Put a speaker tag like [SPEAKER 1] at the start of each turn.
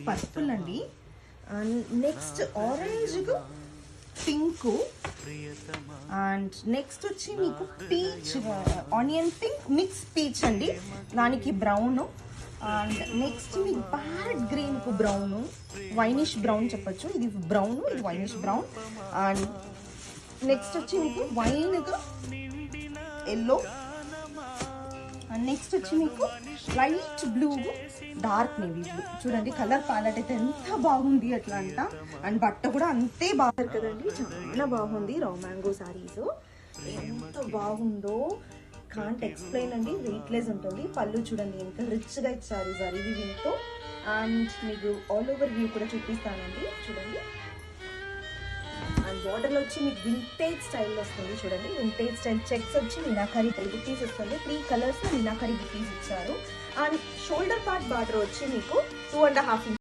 [SPEAKER 1] Purple అండి. And next orange pink and next వచ్చి మీకు peach, onion pink mix peach అండి, దానికి బ్రౌన్. అండ్ నెక్స్ట్ మీకు ప్యారెట్ గ్రీన్ కు బ్రౌన్, వైనిష్ బ్రౌన్ చెప్పొచ్చు, ఇది బ్రౌన్, ఇది వైనిష్ బ్రౌన్. అండ్ నెక్స్ట్ వచ్చి మీకు వైన్ ఎల్లో. అండ్ నెక్స్ట్ వచ్చి మీకు light blue, dark navy blue. చూడండి కలర్ ప్యాలెట్ అయితే ఎంత బాగుంది అట్లా అంట. అండ్ బట్ట కూడా అంతే బాగుంది కదండి, చాలా బాగుంది. రా మ్యాంగో శారీస్ ఎంత బాగుందో కాంట్ ఎక్స్ప్లెయిన్ అండి. వెయిట్లెస్ ఉంటుంది. పళ్ళు చూడండి ఎంత రిచ్గా ఇచ్చారు జరీ వీవింగ్తో. అండ్ మీకు ఆల్ ఓవర్ వ్యూ కూడా చూపిస్తానండి, చూడండి. అండ్ బార్డర్లో వచ్చి మీకు వింటేజ్ స్టైల్లో వస్తుంది, చూడండి. వింటేజ్ స్టైల్ చెక్స్ వచ్చి మీనాకరీ బుట్టీస్ వస్తుంది. 3 కలర్స్ మీనాకరీ బుట్టీస్ ఇచ్చారు. అండ్ షోల్డర్ పార్ట్ బార్డర్ వచ్చి మీకు 2.5